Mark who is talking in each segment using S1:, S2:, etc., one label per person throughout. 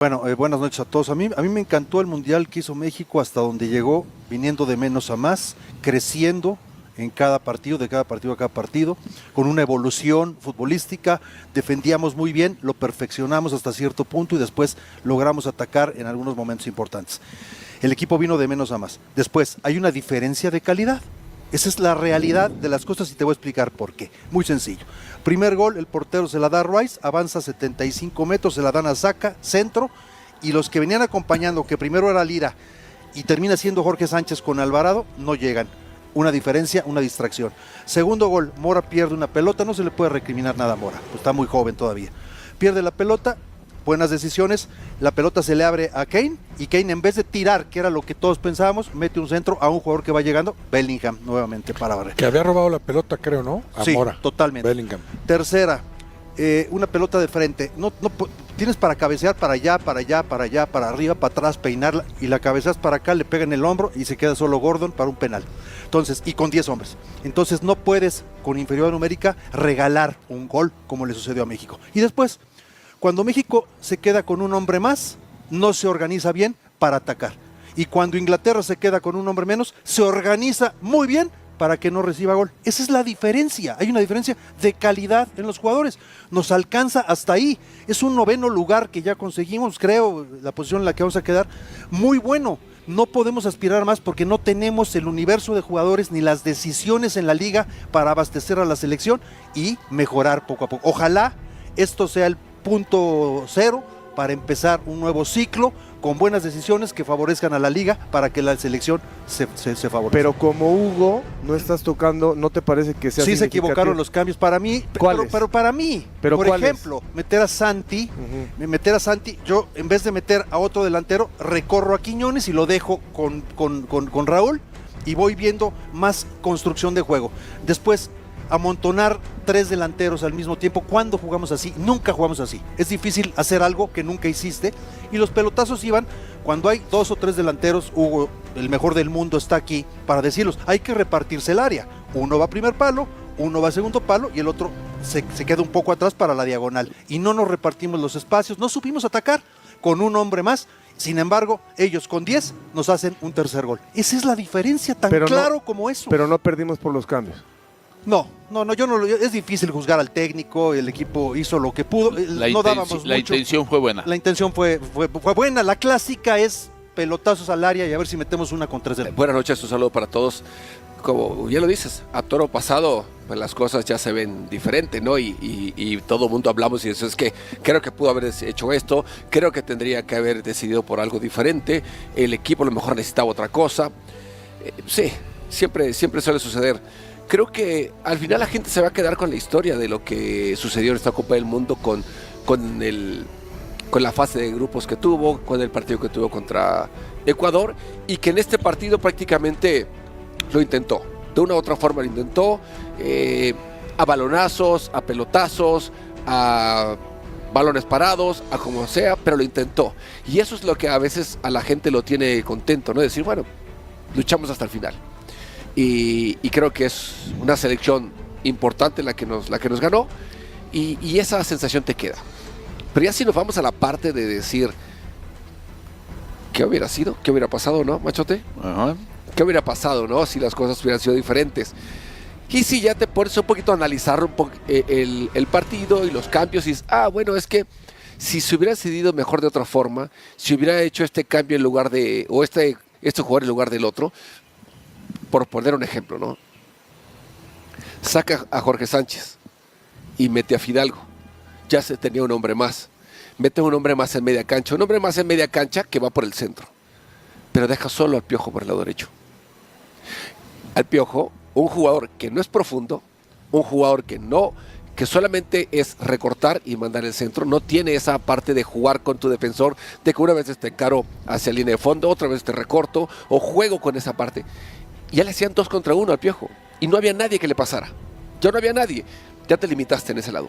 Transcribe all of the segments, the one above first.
S1: Bueno, buenas noches a todos. A mí me encantó el Mundial que hizo México hasta donde llegó, viniendo de menos a más, creciendo en cada partido, de cada partido a cada partido, con una evolución futbolística, defendíamos muy bien, lo perfeccionamos hasta cierto punto y después logramos atacar en algunos momentos importantes. El equipo vino de menos a más. Después, hay una diferencia de calidad. Esa es la realidad de las cosas y te voy a explicar por qué. Muy sencillo. Primer gol, el portero se la da a Rice, avanza 75 metros, se la dan a Zaca, centro, y los que venían acompañando, que primero era Lira y termina siendo Jorge Sánchez con Alvarado, no llegan. Una diferencia, una distracción. Segundo gol, Mora pierde una pelota, no se le puede recriminar nada a Mora, pues está muy joven todavía. Pierde la pelota, buenas decisiones, la pelota se le abre a Kane y Kane, en vez de tirar, que era lo que todos pensábamos, mete un centro a un jugador que va llegando, Bellingham nuevamente para barrer.
S2: Que había robado la pelota, creo, ¿no? A
S1: sí,
S2: Mora.
S1: Totalmente.
S2: Bellingham.
S1: Tercera, una pelota de frente, no tienes para cabecear para allá, para allá, para allá, para arriba, para atrás, peinarla, y la cabeceas para acá, le pega en el hombro y se queda solo Gordon para un penal. Entonces, y con 10 hombres. Entonces no puedes, con inferioridad numérica, regalar un gol como le sucedió a México. Y después, cuando México se queda con un hombre más, no se organiza bien para atacar. Y cuando Inglaterra se queda con un hombre menos, se organiza muy bien para que no reciba gol. Esa es la diferencia. Hay una diferencia de calidad en los jugadores. Nos alcanza hasta ahí. Es un 9º lugar que ya conseguimos, creo, la posición en la que vamos a quedar. Muy bueno. No podemos aspirar más porque no tenemos el universo de jugadores ni las decisiones en la liga para abastecer a la selección y mejorar poco a poco. Ojalá esto sea el punto cero para empezar un nuevo ciclo con buenas decisiones que favorezcan a la liga para que la selección se favorezca.
S3: Pero como Hugo, no estás tocando, ¿no te parece que sea
S1: sí se equivocaron los cambios para mí, pero para mí,
S3: ¿Pero
S1: por
S3: cuáles?
S1: ejemplo, meter a Santi, yo en vez de meter a otro delantero, recorro a Quiñones y lo dejo con Raúl y voy viendo más construcción de juego. Después, amontonar 3 delanteros al mismo tiempo. ¿Cuándo jugamos así? Nunca jugamos así. Es difícil hacer algo que nunca hiciste y los pelotazos iban cuando hay 2 o 3 delanteros. Hugo, el mejor del mundo, está aquí para decirlos. Hay que repartirse el área. Uno va a primer palo, uno va a segundo palo y el otro se queda un poco atrás para la diagonal. Y no nos repartimos los espacios, no supimos atacar con un hombre más. Sin embargo, ellos con 10 nos hacen un tercer gol. Esa es la diferencia, tan claro como eso.
S3: Pero no perdimos por los cambios.
S1: No, yo no, es difícil juzgar al técnico, el equipo hizo lo que pudo, no dábamos mucho.
S4: La intención fue buena.
S1: La intención fue buena, la clásica es pelotazos al área y a ver si metemos una con 3 de...
S5: Buenas noches, un saludo para todos. Como ya lo dices, a toro pasado pues las cosas ya se ven diferente, ¿no? Y todo el mundo hablamos y eso es que creo que pudo haber hecho esto, creo que tendría que haber decidido por algo diferente, el equipo a lo mejor necesitaba otra cosa. Sí, siempre suele suceder. Creo que al final la gente se va a quedar con la historia de lo que sucedió en esta Copa del Mundo con la fase de grupos que tuvo, con el partido que tuvo contra Ecuador y que en este partido prácticamente lo intentó. De una u otra forma lo intentó, a balonazos, a pelotazos, a balones parados, a como sea, pero lo intentó. Y eso es lo que a veces a la gente lo tiene contento, ¿no? Decir, bueno, luchamos hasta el final. Y creo que es una selección importante la que nos ganó y esa sensación te queda. Pero ya si nos vamos a la parte de decir ¿qué hubiera sido? ¿Qué hubiera pasado, no, Machote?
S4: Ajá.
S5: ¿Qué hubiera pasado, no? Si las cosas hubieran sido diferentes. Y si ya te pones un poquito a analizar el partido y los cambios y dices, bueno, es que si se hubiera decidido mejor de otra forma, si hubiera hecho este cambio en lugar de, o este jugador en lugar del otro, por poner un ejemplo, ¿no? Saca a Jorge Sánchez y mete a Fidalgo. Ya se tenía un hombre más. Mete un hombre más en media cancha. Un hombre más en media cancha que va por el centro. Pero deja solo al Piojo por el lado derecho. Al Piojo, un jugador que no es profundo, un jugador que solamente es recortar y mandar el centro, no tiene esa parte de jugar con tu defensor, de que una vez te encaro hacia la línea de fondo, otra vez te recorto, o juego con esa parte. Ya le hacían 2 contra 1 al Piojo y no había nadie que le pasara. Ya no había nadie. Ya te limitaste en ese lado.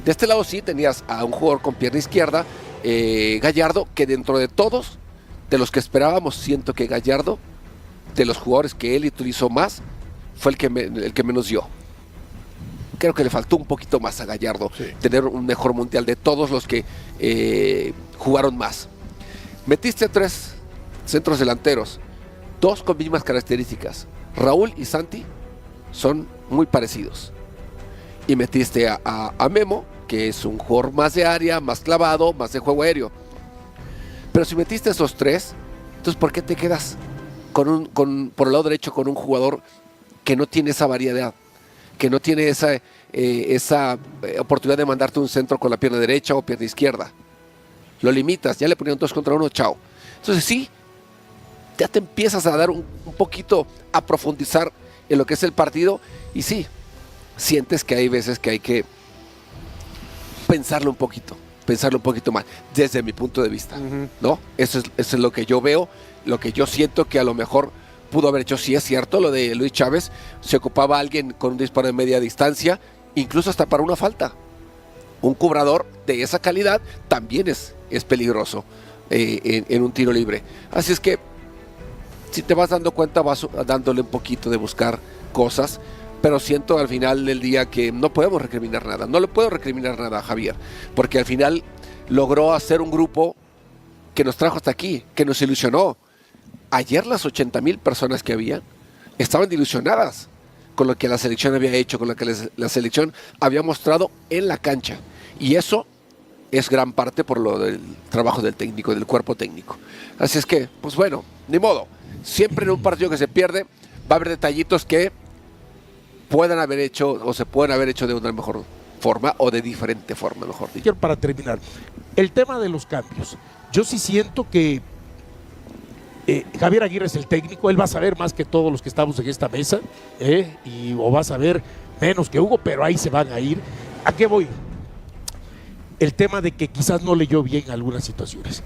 S5: De este lado sí tenías a un jugador con pierna izquierda, Gallardo, que dentro de todos, de los que esperábamos, siento que Gallardo, de los jugadores que él utilizó más, fue el que menos dio. Creo que le faltó un poquito más a Gallardo, tener un mejor mundial de todos los que jugaron más. Metiste 3 centros delanteros, 2 con mismas características. Raúl y Santi son muy parecidos. Y metiste a Memo, que es un jugador más de área, más clavado, más de juego aéreo. Pero si metiste esos 3, entonces ¿por qué te quedas por el lado derecho con un jugador que no tiene esa variedad, que no tiene esa oportunidad de mandarte un centro con la pierna derecha o pierna izquierda? Lo limitas, ya le ponían 2 contra 1, chao. Entonces sí, ya te empiezas a dar un poquito, a profundizar en lo que es el partido, y sí, sientes que hay veces que hay que pensarlo un poquito más, desde mi punto de vista, ¿no? Eso es lo que yo veo, lo que yo siento que a lo mejor pudo haber hecho. Sí es cierto, lo de Luis Chávez, se ocupaba a alguien con un disparo de media distancia, incluso hasta para una falta. Un cobrador de esa calidad también es peligroso en un tiro libre. Así es que, si te vas dando cuenta, vas dándole un poquito de buscar cosas, pero siento al final del día que no podemos recriminar nada. No le puedo recriminar nada a Javier, porque al final logró hacer un grupo que nos trajo hasta aquí, que nos ilusionó. Ayer las 80,000 personas que había estaban ilusionadas con lo que la selección había hecho, con lo que la selección había mostrado en la cancha. Y eso es gran parte por lo del trabajo del técnico, del cuerpo técnico. Así es que, pues bueno, ni modo. Siempre en un partido que se pierde va a haber detallitos que puedan haber hecho o se pueden haber hecho de una mejor forma o de diferente forma, mejor dicho.
S2: Quiero, para terminar, el tema de los cambios. Yo sí siento que Javier Aguirre es el técnico, él va a saber más que todos los que estamos en esta mesa, o va a saber menos que Hugo, pero ahí se van a ir. ¿A qué voy? El tema de que quizás no leyó bien algunas situaciones.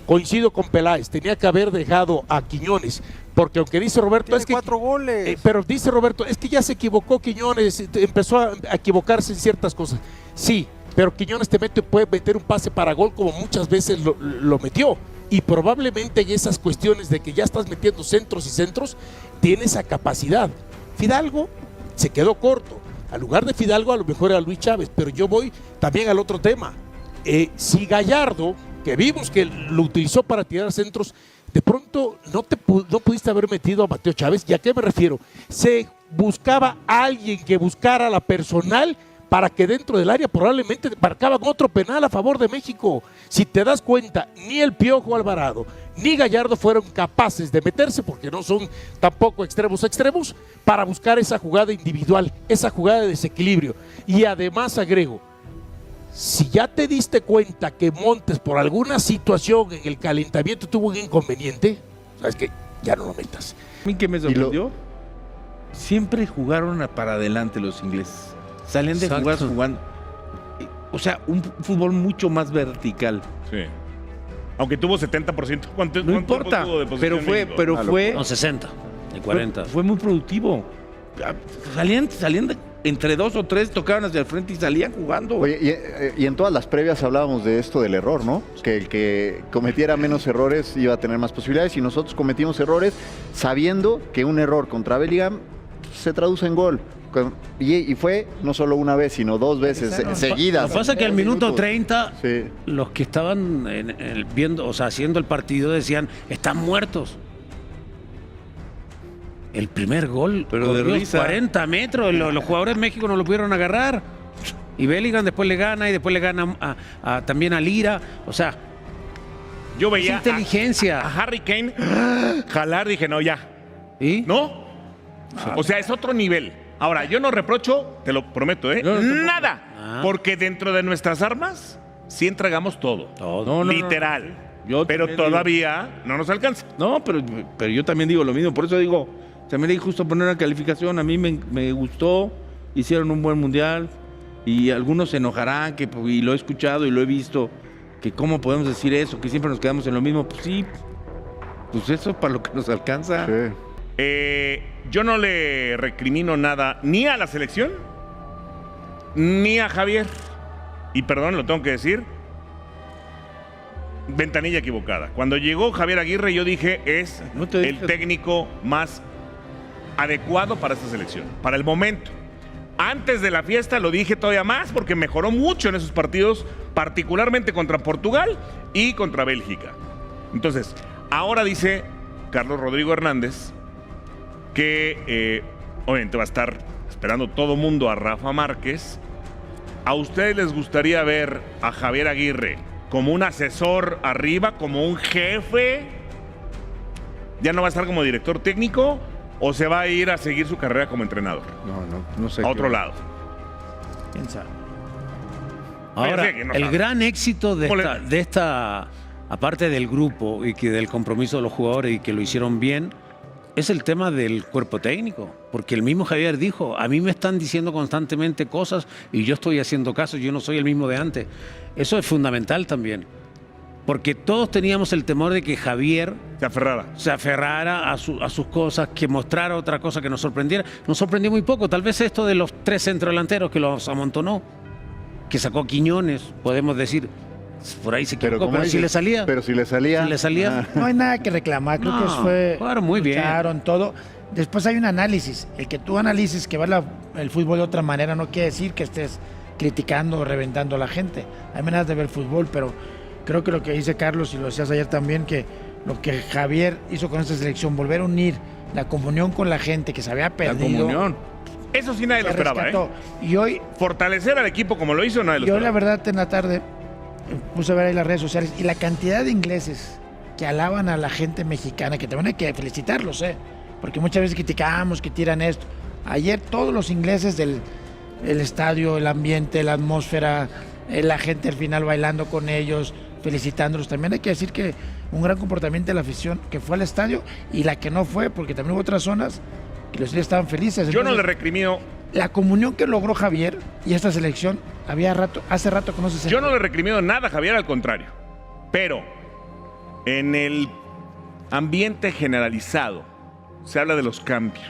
S2: Coincido con Peláez, tenía que haber dejado a Quiñones, porque aunque dice Roberto,
S1: Tiene
S2: es que
S1: 4 goles.
S2: pero dice Roberto, es que ya se equivocó Quiñones, empezó a equivocarse en ciertas cosas. Sí, pero Quiñones puede meter un pase para gol como muchas veces lo metió. Y probablemente en esas cuestiones de que ya estás metiendo centros y centros, tiene esa capacidad. Fidalgo se quedó corto. Al lugar de Fidalgo a lo mejor era Luis Chávez, pero yo voy también al otro tema. Si Gallardo, que vimos que lo utilizó para tirar centros, de pronto no pudiste haber metido a Mateo Chávez. ¿Y a qué me refiero? Se buscaba a alguien que buscara la personal para que dentro del área probablemente marcaban otro penal a favor de México. Si te das cuenta, ni el Piojo Alvarado ni Gallardo fueron capaces de meterse, porque no son tampoco extremos, para buscar esa jugada individual, esa jugada de desequilibrio. Y además agrego, si ya te diste cuenta que Montes por alguna situación en el calentamiento tuvo un inconveniente, sabes que ya no lo metas.
S4: A mí que me sorprendió, siempre jugaron para adelante los ingleses. Salían de jugar jugando. O sea, un fútbol mucho más vertical.
S6: Sí. Aunque tuvo 70%. ¿Cuánto
S4: importa,
S6: tuvo de posesión
S4: pero fue
S7: No, 60, de 40.
S4: Fue muy productivo. Salían entre 2 o 3, tocaban hacia el frente y salían jugando.
S8: Oye, y en todas las previas hablábamos de esto del error, ¿no? Que el que cometiera menos errores iba a tener más posibilidades, y nosotros cometimos errores sabiendo que un error contra Bellingham se traduce en gol. Y fue no solo una vez, sino 2 veces seguidas.
S7: Lo que pasa es que al minuto 30,
S8: sí,
S7: los que estaban viendo, o sea, haciendo el partido decían, están muertos. El primer gol,
S4: pero de risa.
S7: 40 metros, los jugadores de México no lo pudieron agarrar. Y Bellingham después le gana, y después le gana también a Lira. O sea,
S6: Yo veía
S7: es inteligencia.
S6: a Harry Kane jalar, dije, no, ya.
S7: ¿Y?
S6: ¿No? O sea, es otro nivel. Ahora, yo no reprocho, te lo prometo, nada. Porque dentro de nuestras armas sí entregamos todo. Literal. Pero todavía no nos alcanza.
S4: No, pero yo también digo lo mismo. Por eso digo, también hay justo poner una calificación. A mí me gustó, hicieron un buen mundial. Y algunos se enojarán, y lo he escuchado y lo he visto, que cómo podemos decir eso, que siempre nos quedamos en lo mismo. Pues sí, pues eso es para lo que nos alcanza.
S8: sí.
S6: Yo no le recrimino nada ni a la selección ni a Javier. Y perdón, lo tengo que decir, ventanilla equivocada. Cuando llegó Javier Aguirre, yo dije, es el técnico más adecuado para esta selección, para el momento. Antes de la fiesta lo dije todavía más porque mejoró mucho en esos partidos, particularmente contra Portugal y contra Bélgica. Entonces, ahora dice Carlos Rodrigo Hernández que obviamente va a estar esperando todo mundo a Rafa Márquez. ¿A ustedes les gustaría ver a Javier Aguirre como un asesor arriba, como un jefe? ¿Ya no va a estar como director técnico o se va a ir a seguir su carrera como entrenador?
S4: No sé.
S6: A otro lado.
S7: ¿Quién sabe? Ahora,
S6: Oye, sí, que no
S7: el
S6: sabe.
S7: gran éxito de
S6: ¿Cómo
S7: esta, aparte del grupo y que del compromiso de los jugadores y que lo hicieron bien, es el tema del cuerpo técnico. Porque el mismo Javier dijo, a mí me están diciendo constantemente cosas y yo estoy haciendo caso, yo no soy el mismo de antes. Eso es fundamental también. Porque todos teníamos el temor de que Javier se aferrara a sus cosas, que mostrara otra cosa que nos sorprendiera. Nos sorprendió muy poco. Tal vez esto de los 3 centrodelanteros que los amontonó, que sacó Quiñones, podemos decir, por ahí se equivocó, pero si le salía.
S8: Pero si le salía.
S7: Si le salía.
S9: No hay nada que reclamar, creo que fue...
S7: Claro, muy bien.
S9: Lucharon, todo. Después hay un análisis. El que tú analices que va el fútbol de otra manera no quiere decir que estés criticando o reventando a la gente. Hay maneras de ver fútbol, pero creo que lo que dice Carlos, y lo decías ayer también, que lo que Javier hizo con esta selección, volver a unir la comunión con la gente que se había perdido.
S6: La comunión. Eso sí nadie lo esperaba,
S9: rescató. Y hoy,
S6: fortalecer al equipo como lo hizo, nadie lo
S9: yo
S6: esperaba.
S9: la verdad en la tarde puse a ver ahí las redes sociales y la cantidad de ingleses que alaban a la gente mexicana, que también hay que felicitarlos, porque muchas veces criticamos que tiran esto. Ayer todos los ingleses del estadio, el ambiente, la atmósfera, la gente al final bailando con ellos, felicitándolos. También hay que decir que un gran comportamiento de la afición que fue al estadio y la que no fue, porque también hubo otras zonas que los estaban felices.
S6: Yo
S9: Entonces,
S6: no le recrimino.
S9: la comunión que logró Javier y esta selección, hace rato que no se
S6: Yo no le recrimino nada a Javier, al contrario. Pero en el ambiente generalizado se habla de los cambios.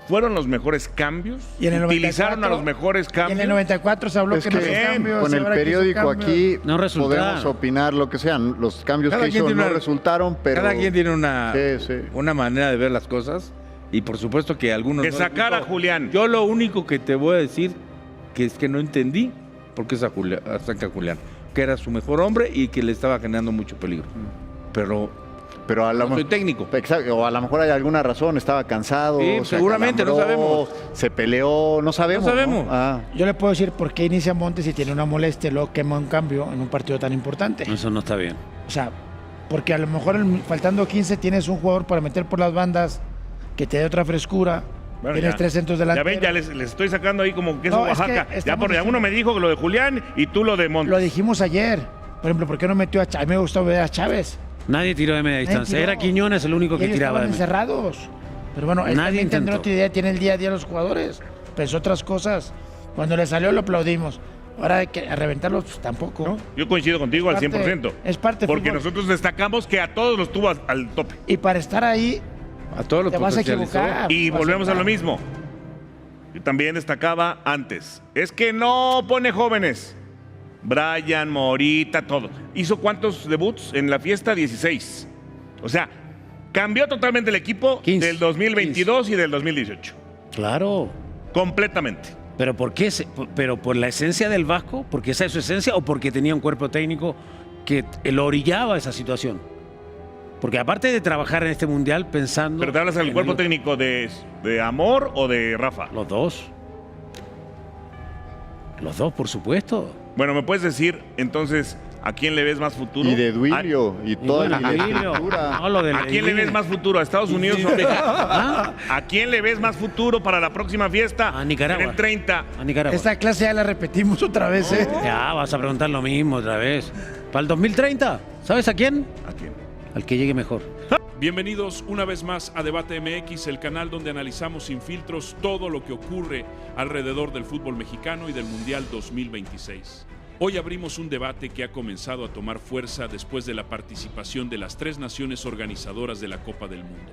S6: ¿Fueron los mejores cambios?
S9: Y en el
S6: ¿Utilizaron
S9: 94,
S6: a los mejores
S9: Y
S6: cambios?
S9: en el 94 se habló
S8: Es
S9: que no
S8: que
S9: hizo cambios.
S8: con
S9: y
S8: el
S9: ahora que hizo
S8: periódico
S9: cambios.
S8: aquí
S7: No resultaron.
S8: podemos opinar lo que sean. Los cambios
S4: Cada
S8: que
S4: quien
S8: hizo
S4: tiene
S8: no
S4: una-
S8: resultaron, pero...
S4: Cada quien tiene una,
S8: Sí.
S4: una manera de ver las cosas y por supuesto que algunos...
S6: De
S4: no les
S6: sacar a
S4: gustó.
S6: Julián.
S4: Yo lo único que te voy a decir que es que no entendí por qué saca a Julián, que era su mejor hombre y que le estaba generando mucho peligro. Pero
S8: a lo
S4: no soy
S8: mejor
S4: técnico.
S8: Exacto, o a lo mejor hay alguna razón, estaba cansado,
S4: Sí,
S8: se
S4: seguramente, no
S8: acalambró,
S4: sabemos.
S8: se peleó, no sabemos.
S4: No sabemos.
S8: Ah,
S9: Yo le puedo decir por qué inicia Montes si tiene una molestia y luego quema un cambio en un partido tan importante.
S7: Eso no está bien.
S9: O sea, porque a lo mejor faltando 15 tienes un jugador para meter por las bandas que te dé otra frescura.
S6: Bueno,
S9: tienes
S6: ya.
S9: 3 centros
S6: Ya
S9: delanteros.
S6: ven, ya les estoy sacando ahí como queso
S9: No, es que
S6: Oaxaca. Ya
S9: estamos
S6: porque
S9: diciendo-
S6: uno me dijo que lo de Julián y tú lo de Montes.
S9: Lo dijimos ayer. Por ejemplo, ¿por qué no metió a Chávez? A mí me gustó ver a Chávez.
S7: Nadie tiró de media distancia.
S9: tiró.
S7: Era Quiñones el único
S9: Y
S7: que
S9: ellos
S7: tiraba de
S9: estaban
S7: media.
S9: encerrados. Pero bueno, él
S7: Nadie
S9: también tendrá
S7: intentó.
S9: otra idea, tiene el día a día los jugadores. Pensó otras cosas. Cuando le salió lo aplaudimos. Ahora hay que a reventarlos, pues, tampoco.
S6: ¿No? Yo coincido contigo al
S9: Parte-
S6: 100%.
S9: es parte del
S6: Porque
S9: fútbol.
S6: nosotros destacamos que a todos los tuvo al tope.
S9: Y para estar ahí,
S4: A todos los
S9: te vas a
S4: potencializó.
S9: equivocar.
S6: Y
S9: Vas
S6: volvemos a lo
S9: estar.
S6: mismo. Yo también destacaba antes. Es que no pone jóvenes. Brian, Morita, todo. ¿Hizo cuántos debuts en la fiesta? 16. O sea, cambió totalmente el equipo
S7: 15.
S6: del 2022 y del 2018.
S7: Claro.
S6: Completamente.
S7: ¿Pero por qué? ¿Pero por la esencia del Vasco? ¿Porque esa es su esencia? ¿O porque tenía un cuerpo técnico que lo orillaba a esa situación? Porque aparte de trabajar en este mundial pensando...
S6: ¿Pero te hablas del
S7: en
S6: cuerpo
S7: el-
S6: técnico de Amor o de Rafa?
S7: Los dos. Los dos, por supuesto.
S6: Bueno, ¿me puedes decir entonces a quién le ves más futuro?
S8: y de Duilio, y toda
S7: bueno,
S8: la
S7: Duilio.
S8: estructura.
S7: No, lo de
S6: ¿A quién le ves más futuro? ¿A Estados Unidos o a México?
S7: ¿Ah?
S6: ¿A quién le ves más futuro para la próxima fiesta?
S7: A Nicaragua.
S6: En el 30.
S7: A Nicaragua.
S9: Esta clase ya la repetimos otra vez, ¿eh?
S7: Ya, vas a preguntar lo mismo otra vez. Para el 2030, ¿sabes a quién?
S6: ¿A quién?
S7: Al que llegue mejor.
S10: Bienvenidos una vez más a Debate MX, el canal donde analizamos sin filtros todo lo que ocurre alrededor del fútbol mexicano y del Mundial 2026. Hoy abrimos un debate que ha comenzado a tomar fuerza después de la participación de las 3 naciones organizadoras de la Copa del Mundo.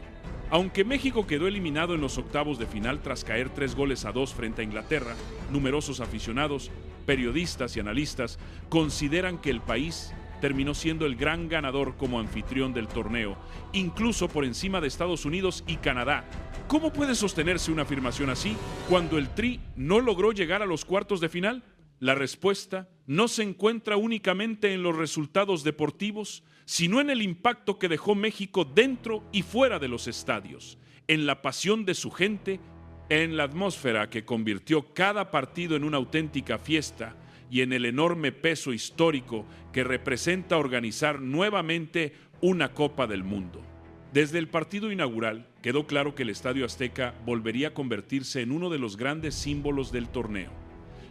S10: Aunque México quedó eliminado en los octavos de final tras caer 3-2 frente a Inglaterra, numerosos aficionados, periodistas y analistas consideran que el país terminó siendo el gran ganador como anfitrión del torneo, incluso por encima de Estados Unidos y Canadá, ¿Cómo puede sostenerse una afirmación así cuando el Tri no logró llegar a los cuartos de final? La respuesta no se encuentra únicamente en los resultados deportivos, sino en el impacto que dejó México dentro y fuera de los estadios, en la pasión de su gente, en la atmósfera que convirtió cada partido en una auténtica fiesta y en el enorme peso histórico que representa organizar nuevamente una Copa del Mundo. Desde el partido inaugural quedó claro que el Estadio Azteca volvería a convertirse en uno de los grandes símbolos del torneo.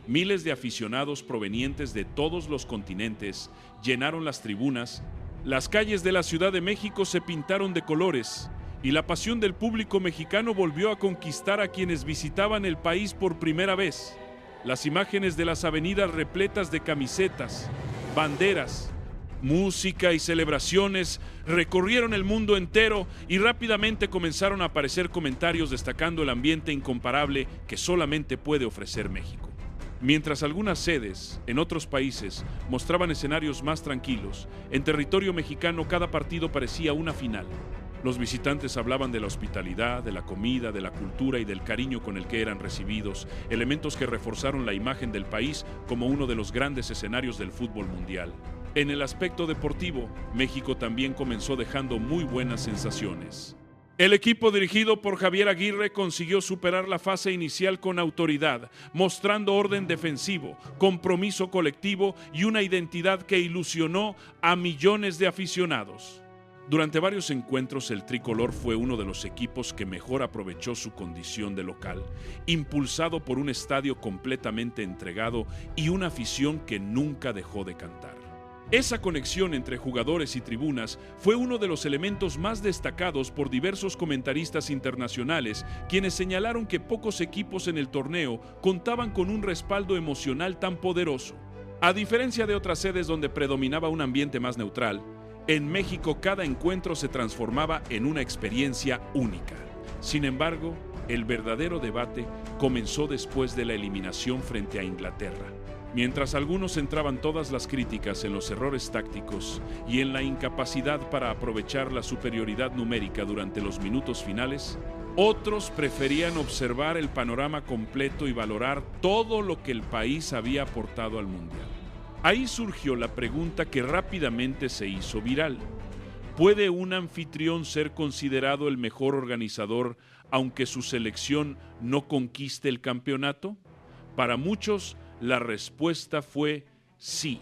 S10: Miles de aficionados provenientes de todos los continentes llenaron las tribunas, las calles de la Ciudad de México se pintaron de colores y la pasión del público mexicano volvió a conquistar a quienes visitaban el país por primera vez. Las imágenes de las avenidas repletas de camisetas, banderas, música y celebraciones recorrieron el mundo entero y rápidamente comenzaron a aparecer comentarios destacando el ambiente incomparable que solamente puede ofrecer México. Mientras algunas sedes en otros países mostraban escenarios más tranquilos, en territorio mexicano cada partido parecía una final. Los visitantes hablaban de la hospitalidad, de la comida, de la cultura y del cariño con el que eran recibidos, elementos que reforzaron la imagen del país como uno de los grandes escenarios del fútbol mundial. En el aspecto deportivo, México también comenzó dejando muy buenas sensaciones. El equipo dirigido por Javier Aguirre consiguió superar la fase inicial con autoridad, mostrando orden defensivo, compromiso colectivo y una identidad que ilusionó a millones de aficionados. Durante varios encuentros, el tricolor fue uno de los equipos que mejor aprovechó su condición de local, impulsado por un estadio completamente entregado y una afición que nunca dejó de cantar. Esa conexión entre jugadores y tribunas fue uno de los elementos más destacados por diversos comentaristas internacionales, quienes señalaron que pocos equipos en el torneo contaban con un respaldo emocional tan poderoso. A diferencia de otras sedes donde predominaba un ambiente más neutral, en México cada encuentro se transformaba en una experiencia única. Sin embargo, el verdadero debate comenzó después de la eliminación frente a Inglaterra. Mientras algunos centraban todas las críticas en los errores tácticos y en la incapacidad para aprovechar la superioridad numérica durante los minutos finales, otros preferían observar el panorama completo y valorar todo lo que el país había aportado al Mundial. Ahí surgió la pregunta que rápidamente se hizo viral. ¿Puede un anfitrión ser considerado el mejor organizador aunque su selección no conquiste el campeonato? Para muchos, la respuesta fue sí.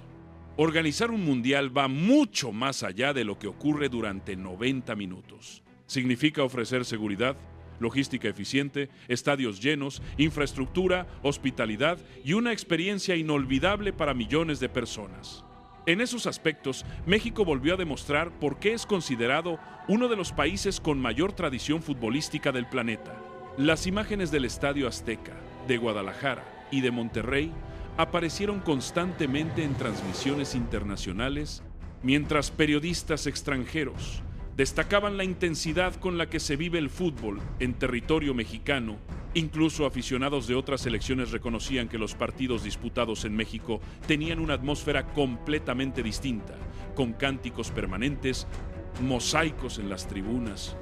S10: Organizar un mundial va mucho más allá de lo que ocurre durante 90 minutos. Significa ofrecer seguridad, logística eficiente, estadios llenos, infraestructura, hospitalidad y una experiencia inolvidable para millones de personas. En esos aspectos, México volvió a demostrar por qué es considerado uno de los países con mayor tradición futbolística del planeta. Las imágenes del Estadio Azteca, de Guadalajara y de Monterrey aparecieron constantemente en transmisiones internacionales, mientras periodistas extranjeros destacaban la intensidad con la que se vive el fútbol en territorio mexicano. Incluso aficionados de otras selecciones reconocían que los partidos disputados en México tenían una atmósfera completamente distinta, con cánticos permanentes, mosaicos en las tribunas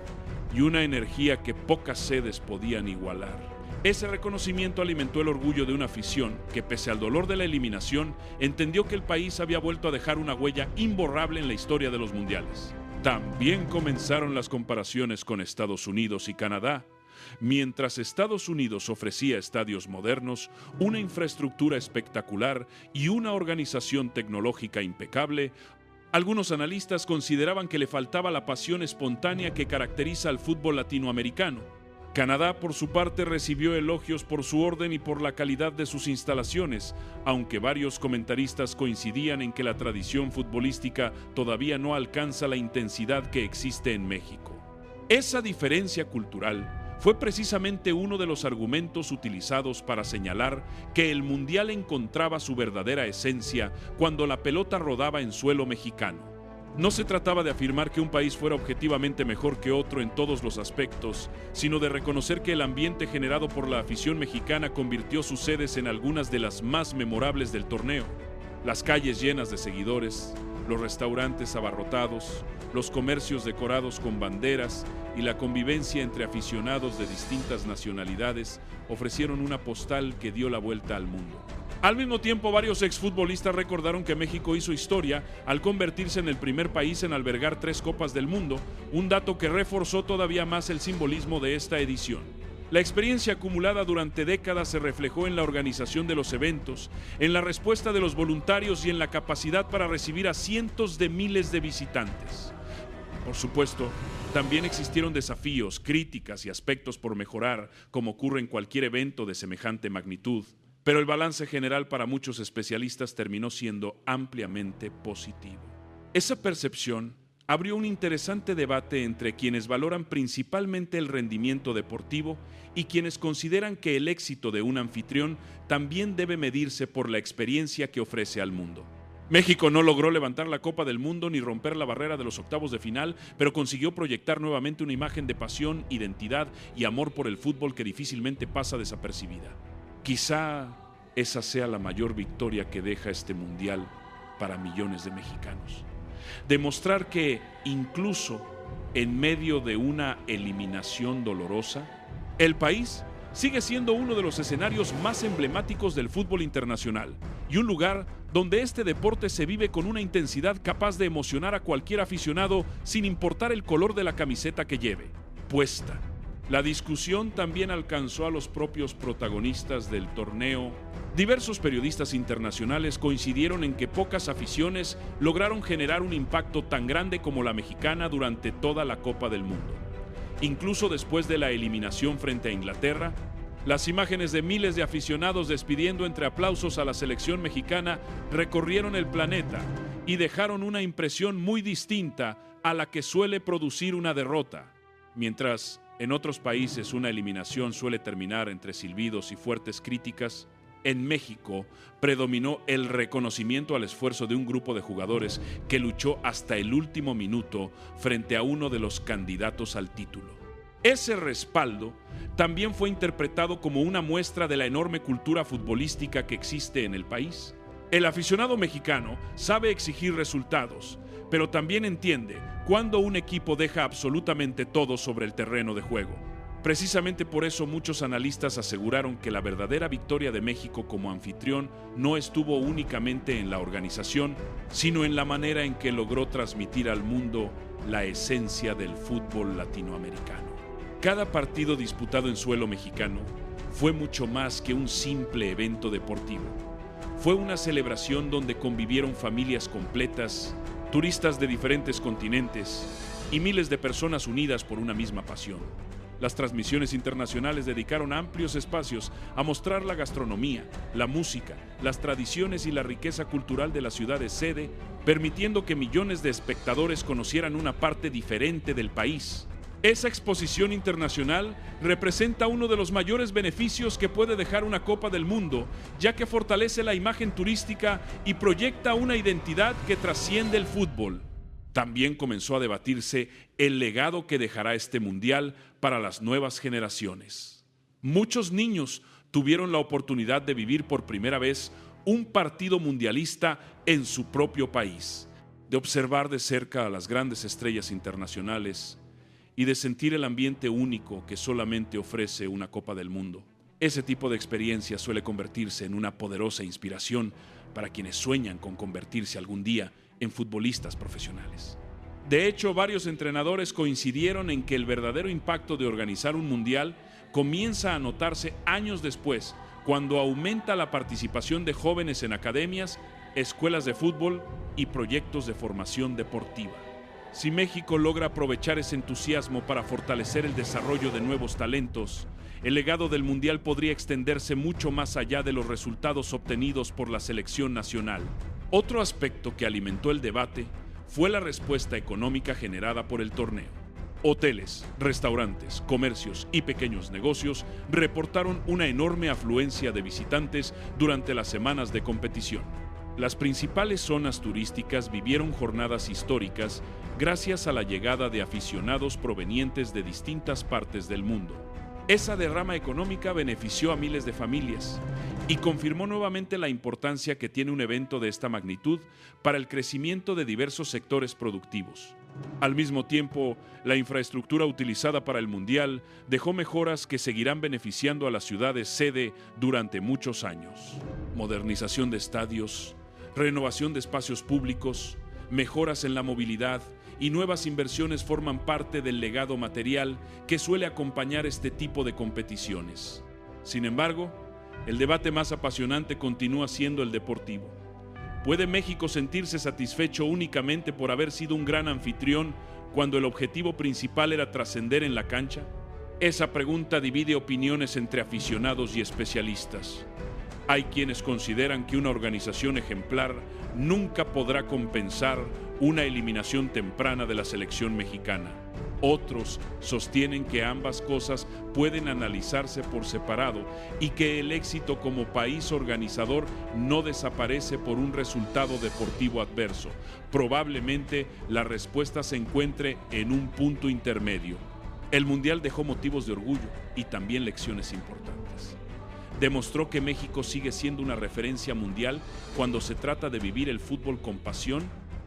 S10: y una energía que pocas sedes podían igualar. Ese reconocimiento alimentó el orgullo de una afición que, pese al dolor de la eliminación, entendió que el país había vuelto a dejar una huella imborrable en la historia de los mundiales. También comenzaron las comparaciones con Estados Unidos y Canadá. Mientras Estados Unidos ofrecía estadios modernos, una infraestructura espectacular y una organización tecnológica impecable, algunos analistas consideraban que le faltaba la pasión espontánea que caracteriza al fútbol latinoamericano. Canadá, por su parte, recibió elogios por su orden y por la calidad de sus instalaciones, aunque varios comentaristas coincidían en que la tradición futbolística todavía no alcanza la intensidad que existe en México. Esa diferencia cultural fue precisamente uno de los argumentos utilizados para señalar que el Mundial encontraba su verdadera esencia cuando la pelota rodaba en suelo mexicano. No se trataba de afirmar que un país fuera objetivamente mejor que otro en todos los aspectos, sino de reconocer que el ambiente generado por la afición mexicana convirtió sus sedes en algunas de las más memorables del torneo. Las calles llenas de seguidores, Los restaurantes abarrotados, los comercios decorados con banderas y la convivencia entre aficionados de distintas nacionalidades ofrecieron una postal que dio la vuelta al mundo. Al mismo tiempo, varios exfutbolistas recordaron que México hizo historia al convertirse en el primer país en albergar 3 Copas del Mundo, un dato que reforzó todavía más el simbolismo de esta edición. La experiencia acumulada durante décadas se reflejó en la organización de los eventos, en la respuesta de los voluntarios y en la capacidad para recibir a cientos de miles de visitantes. Por supuesto, también existieron desafíos, críticas y aspectos por mejorar, como ocurre en cualquier evento de semejante magnitud, pero el balance general para muchos especialistas terminó siendo ampliamente positivo. Esa percepción abrió un interesante debate entre quienes valoran principalmente el rendimiento deportivo y quienes consideran que el éxito de un anfitrión también debe medirse por la experiencia que ofrece al mundo. México no logró levantar la Copa del Mundo ni romper la barrera de los octavos de final, pero consiguió proyectar nuevamente una imagen de pasión, identidad y amor por el fútbol que difícilmente pasa desapercibida. Quizá esa sea la mayor victoria que deja este mundial para millones de mexicanos. Demostrar que, incluso en medio de una eliminación dolorosa, el país sigue siendo uno de los escenarios más emblemáticos del fútbol internacional y un lugar donde este deporte se vive con una intensidad capaz de emocionar a cualquier aficionado sin importar el color de la camiseta que lleve puesta. La discusión también alcanzó a los propios protagonistas del torneo. Diversos periodistas internacionales coincidieron en que pocas aficiones lograron generar un impacto tan grande como la mexicana durante toda la Copa del Mundo. Incluso después de la eliminación frente a Inglaterra, las imágenes de miles de aficionados despidiendo entre aplausos a la selección mexicana recorrieron el planeta y dejaron una impresión muy distinta a la que suele producir una derrota. Mientras en otros países una eliminación suele terminar entre silbidos y fuertes críticas, en México predominó el reconocimiento al esfuerzo de un grupo de jugadores que luchó hasta el último minuto frente a uno de los candidatos al título. Ese respaldo también fue interpretado como una muestra de la enorme cultura futbolística que existe en el país. El aficionado mexicano sabe exigir resultados, pero también entiende cuando un equipo deja absolutamente todo sobre el terreno de juego. Precisamente por eso muchos analistas aseguraron que la verdadera victoria de México como anfitrión no estuvo únicamente en la organización, sino en la manera en que logró transmitir al mundo la esencia del fútbol latinoamericano. Cada partido disputado en suelo mexicano fue mucho más que un simple evento deportivo. Fue una celebración donde convivieron familias completas, turistas de diferentes continentes y miles de personas unidas por una misma pasión. Las transmisiones internacionales dedicaron amplios espacios a mostrar la gastronomía, la música, las tradiciones y la riqueza cultural de la ciudad de sede, permitiendo que millones de espectadores conocieran una parte diferente del país. Esa exposición internacional representa uno de los mayores beneficios que puede dejar una Copa del Mundo, ya que fortalece la imagen turística y proyecta una identidad que trasciende el fútbol. También comenzó a debatirse el legado que dejará este mundial para las nuevas generaciones. Muchos niños tuvieron la oportunidad de vivir por primera vez un partido mundialista en su propio país, de observar de cerca a las grandes estrellas internacionales y de sentir el ambiente único que solamente ofrece una Copa del Mundo. Ese tipo de experiencia suele convertirse en una poderosa inspiración para quienes sueñan con convertirse algún día en futbolistas profesionales. De hecho, varios entrenadores coincidieron en que el verdadero impacto de organizar un mundial comienza a notarse años después, cuando aumenta la participación de jóvenes en academias, escuelas de fútbol y proyectos de formación deportiva. Si México logra aprovechar ese entusiasmo para fortalecer el desarrollo de nuevos talentos, el legado del mundial podría extenderse mucho más allá de los resultados obtenidos por la selección nacional. Otro aspecto que alimentó el debate fue la respuesta económica generada por el torneo. Hoteles, restaurantes, comercios y pequeños negocios reportaron una enorme afluencia de visitantes durante las semanas de competición. Las principales zonas turísticas vivieron jornadas históricas gracias a la llegada de aficionados provenientes de distintas partes del mundo. Esa derrama económica benefició a miles de familias y confirmó nuevamente la importancia que tiene un evento de esta magnitud para el crecimiento de diversos sectores productivos. Al mismo tiempo, la infraestructura utilizada para el Mundial dejó mejoras que seguirán beneficiando a las ciudades sede durante muchos años. Modernización de estadios, renovación de espacios públicos, mejoras en la movilidad y nuevas inversiones forman parte del legado material que suele acompañar este tipo de competiciones. Sin embargo, el debate más apasionante continúa siendo el deportivo. ¿Puede México sentirse satisfecho únicamente por haber sido un gran anfitrión cuando el objetivo principal era trascender en la cancha? Esa pregunta divide opiniones entre aficionados y especialistas. Hay quienes consideran que una organización ejemplar nunca podrá compensar una eliminación temprana de la selección mexicana. Otros sostienen que ambas cosas pueden analizarse por separado y que el éxito como país organizador no desaparece por un resultado deportivo adverso. Probablemente la respuesta se encuentre en un punto intermedio. El Mundial dejó motivos de orgullo y también lecciones importantes. Demostró que México sigue siendo una referencia mundial cuando se trata de vivir el fútbol con pasión,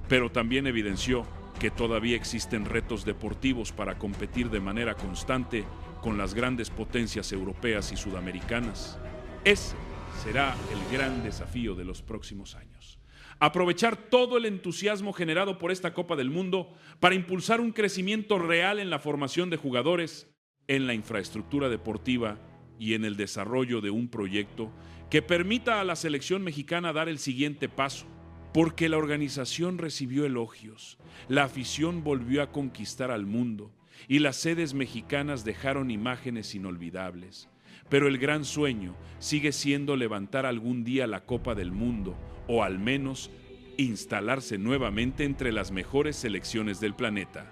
S10: pero también evidenció que todavía existen retos deportivos para competir de manera constante con las grandes potencias europeas y sudamericanas. Ese será el gran desafío de los próximos años. Aprovechar todo el entusiasmo generado por esta Copa del Mundo para impulsar un crecimiento real en la formación de jugadores, en la infraestructura deportiva y en el desarrollo de un proyecto que permita a la selección mexicana dar el siguiente paso. Porque la organización recibió elogios, la afición volvió a conquistar al mundo y las sedes mexicanas dejaron imágenes inolvidables. Pero el gran sueño sigue siendo levantar algún día la Copa del Mundo o al menos instalarse nuevamente entre las mejores selecciones del planeta.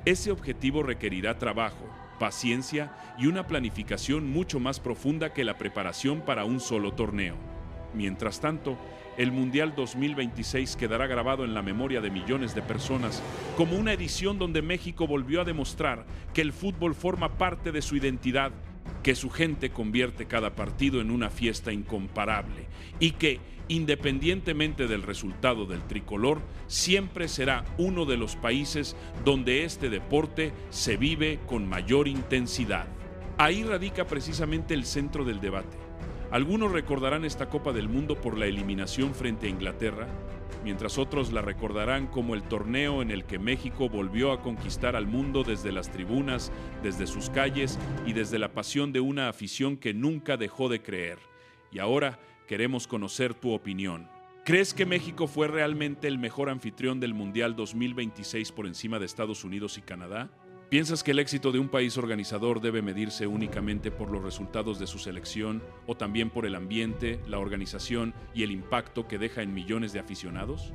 S10: Ese objetivo requerirá trabajo, paciencia y una planificación mucho más profunda que la preparación para un solo torneo. Mientras tanto, el Mundial 2026 quedará grabado en la memoria de millones de personas como una edición donde México volvió a demostrar que el fútbol forma parte de su identidad, que su gente convierte cada partido en una fiesta incomparable y que, independientemente del resultado del tricolor, siempre será uno de los países donde este deporte se vive con mayor intensidad. Ahí radica precisamente el centro del debate. Algunos recordarán esta Copa del Mundo por la eliminación frente a Inglaterra, mientras otros la recordarán como el torneo en el que México volvió a conquistar al mundo desde las tribunas, desde sus calles y desde la pasión de una afición que nunca dejó de creer. Y ahora queremos conocer tu opinión. ¿Crees que México fue realmente el mejor anfitrión del Mundial 2026 por encima de Estados Unidos y Canadá? ¿Piensas que el éxito de un país organizador debe medirse únicamente por los resultados de su selección o también por el ambiente, la organización y el impacto que deja en millones de aficionados?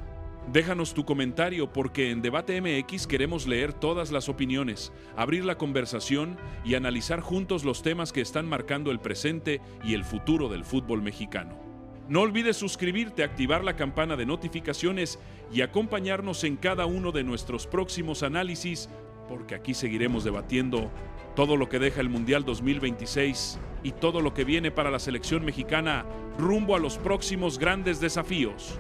S10: Déjanos tu comentario porque en Debate MX queremos leer todas las opiniones, abrir la conversación y analizar juntos los temas que están marcando el presente y el futuro del fútbol mexicano. No olvides suscribirte, activar la campana de notificaciones y acompañarnos en cada uno de nuestros próximos análisis, porque aquí seguiremos debatiendo todo lo que deja el Mundial 2026 y todo lo que viene para la selección mexicana rumbo a los próximos grandes desafíos.